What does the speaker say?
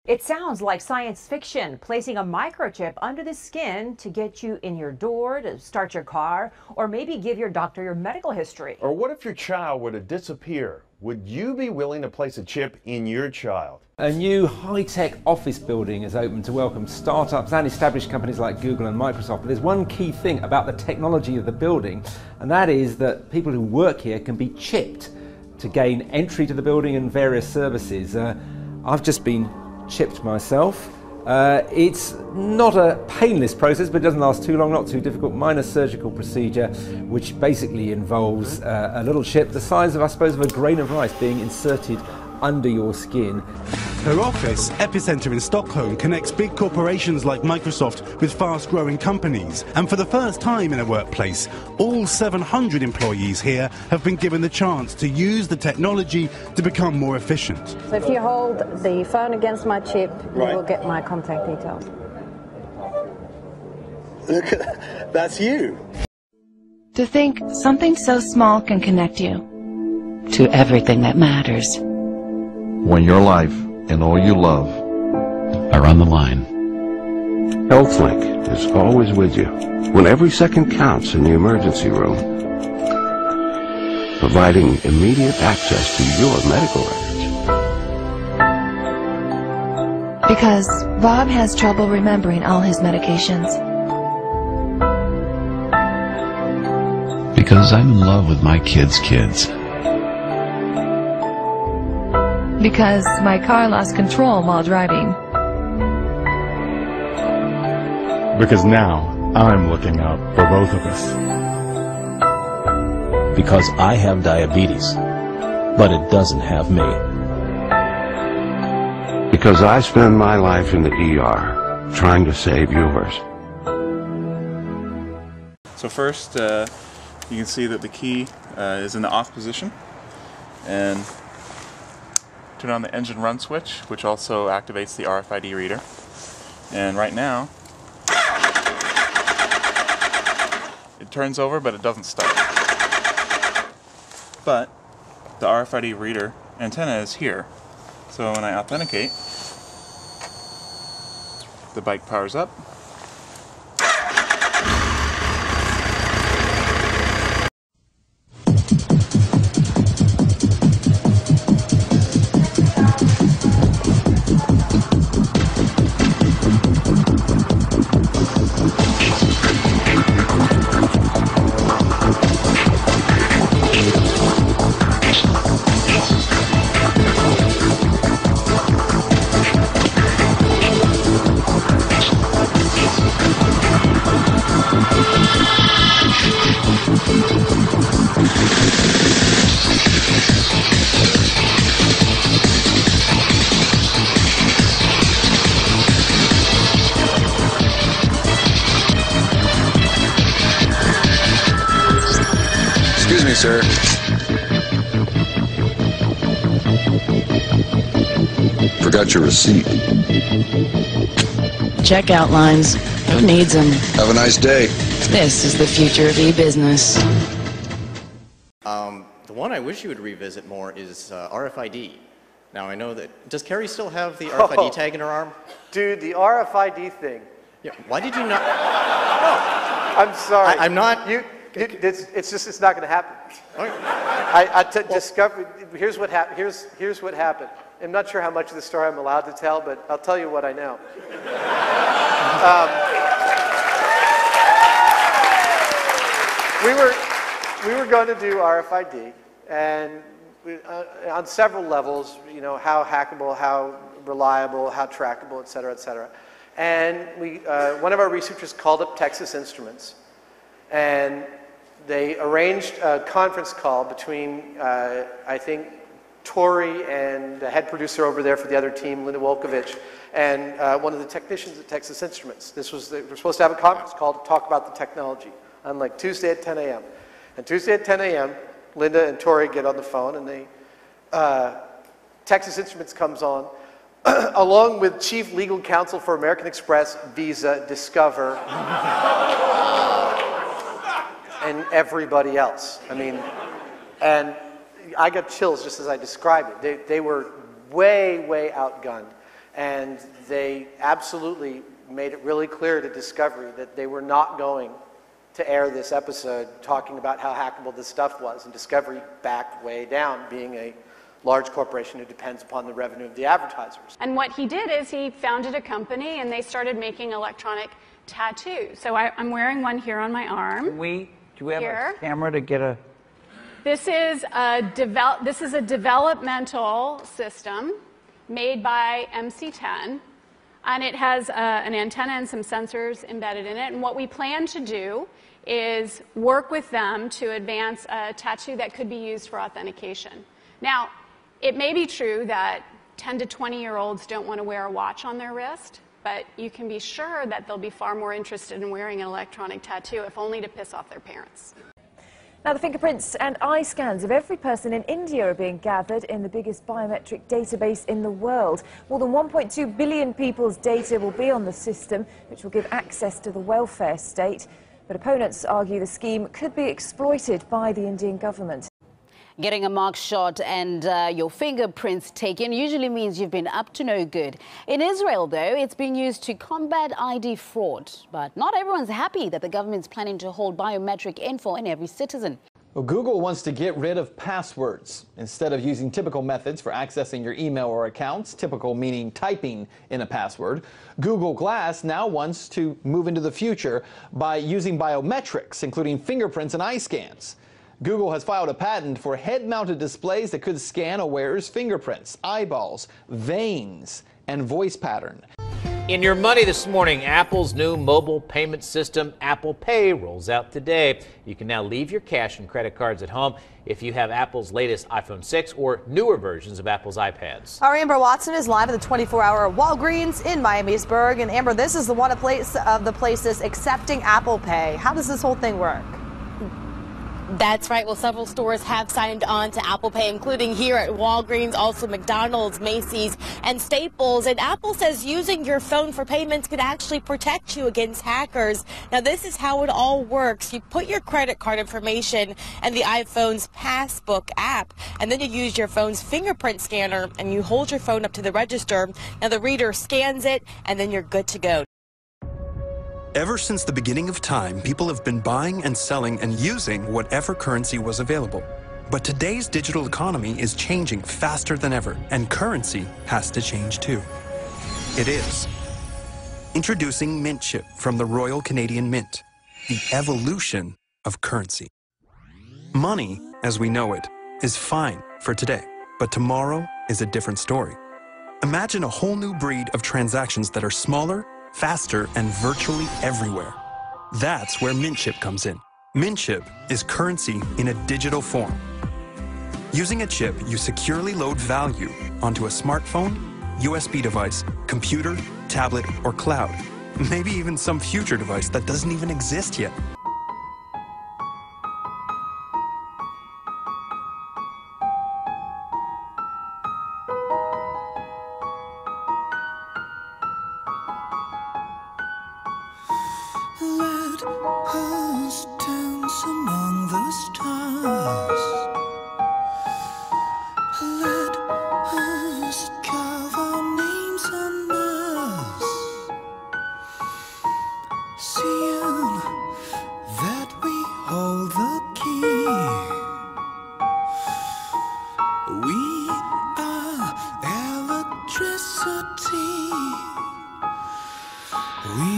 It sounds like science fiction, placing a microchip under the skin to get you in your door, to start your car, or maybe give your doctor your medical history. Or what if your child were to disappear? Would you be willing to place a chip in your child? A new high-tech office building is open to welcome startups and established companies like Google and Microsoft. But there's one key thing about the technology of the building, and that is that people who work here can be chipped to gain entry to the building and various services. I've just been chipped myself. It's not a painless process, but it doesn't last too long, not too difficult. Minor surgical procedure, which basically involves a little chip the size of, I suppose, of a grain of rice being inserted under your skin. Her office, Epicenter in Stockholm, connects big corporations like Microsoft with fast-growing companies. And for the first time in a workplace, all 700 employees here have been given the chance to use the technology to become more efficient. So if you hold the phone against my chip, you will get my contact details. Look, that's you. To think something so small can connect you to everything that matters. When your life and all you love are on the line. HealthLink is always with you when every second counts in the emergency room, providing immediate access to your medical records. Because Bob has trouble remembering all his medications. Because I'm in love with my kids' kids. Because my car lost control while driving. Because now I'm looking out for both of us. Because I have diabetes, but it doesn't have me. Because I spend my life in the ER trying to save yours. So first, you can see that the key is in the off position, and turn on the engine run switch, which also activates the RFID reader. And right now, it turns over, but it doesn't start. But the RFID reader antenna is here. So when I authenticate, the bike powers up. Excuse me, sir. Forgot your receipt. Checkout lines. Who needs them? Have a nice day. This is the future of e-business. The one I wish you would revisit more is RFID. Now I know that, does Carrie still have the RFID tag in her arm? Dude, the RFID thing. Yeah, why did you not? No, I'm sorry. I'm not. It's not going to happen. Discovered. Here's what happened. Here's what happened. I'm not sure how much of the story I'm allowed to tell, but I'll tell you what I know. We were going to do RFID, and on several levels, you know, how hackable, how reliable, how trackable, et cetera, et cetera. And one of our researchers called up Texas Instruments, and they arranged a conference call between, I think, Tori and the head producer over there for the other team, Linda Wolkovich, and one of the technicians at Texas Instruments. They were supposed to have a conference call to talk about the technology on like Tuesday at 10 a.m. And Tuesday at 10 a.m., Linda and Tori get on the phone, and Texas Instruments comes on, along with Chief Legal Counsel for American Express, Visa, Discover, and everybody else. I mean, and I got chills just as I described it. They were way, way outgunned. And they absolutely made it really clear to Discovery that they were not going to air this episode talking about how hackable this stuff was. And Discovery backed way down, being a large corporation who depends upon the revenue of the advertisers. And what he did is he founded a company and they started making electronic tattoos. So I'm wearing one here on my arm. Do we have a camera to get a... This is a developmental system made by MC10, and it has an antenna and some sensors embedded in it. And what we plan to do is work with them to advance a tattoo that could be used for authentication. Now, it may be true that 10 to 20-year-olds don't want to wear a watch on their wrist, but you can be sure that they'll be far more interested in wearing an electronic tattoo, if only to piss off their parents. Now, the fingerprints and eye scans of every person in India are being gathered in the biggest biometric database in the world. More than 1.2 billion people's data will be on the system, which will give access to the welfare state. But opponents argue the scheme could be exploited by the Indian government. Getting a mug shot and your fingerprints taken usually means you've been up to no good. In Israel, though, it's being used to combat ID fraud. But not everyone's happy that the government's planning to hold biometric info in every citizen. Well, Google wants to get rid of passwords. Instead of using typical methods for accessing your email or accounts, typical meaning typing in a password, Google Glass now wants to move into the future by using biometrics, including fingerprints and eye scans. Google has filed a patent for head-mounted displays that could scan a wearer's fingerprints, eyeballs, veins, and voice pattern. In your money this morning, Apple's new mobile payment system, Apple Pay, rolls out today. You can now leave your cash and credit cards at home if you have Apple's latest iPhone 6 or newer versions of Apple's iPads. Our Amber Watson is live at the 24-hour Walgreens in Miamisburg. And Amber, this is the one of the places accepting Apple Pay. How does this whole thing work? That's right. Well, several stores have signed on to Apple Pay, including here at Walgreens, also McDonald's, Macy's, and Staples. And Apple says using your phone for payments could actually protect you against hackers. Now, this is how it all works. You put your credit card information in the iPhone's Passbook app, and then you use your phone's fingerprint scanner, and you hold your phone up to the register. Now, the reader scans it, and then you're good to go. Ever since the beginning of time, people have been buying and selling and using whatever currency was available. But today's digital economy is changing faster than ever, and currency has to change too. It is. Introducing MintChip from the Royal Canadian Mint, the evolution of currency. Money, as we know it, is fine for today, but tomorrow is a different story. Imagine a whole new breed of transactions that are smaller, faster, and virtually everywhere. That's where MintChip comes in. MintChip is currency in a digital form. Using a chip, you securely load value onto a smartphone, USB device, computer, tablet, or cloud. Maybe even some future device that doesn't even exist yet. Let us dance among the stars. Let us carve our names on Mars. Seeing that we hold the key. We are electricity. We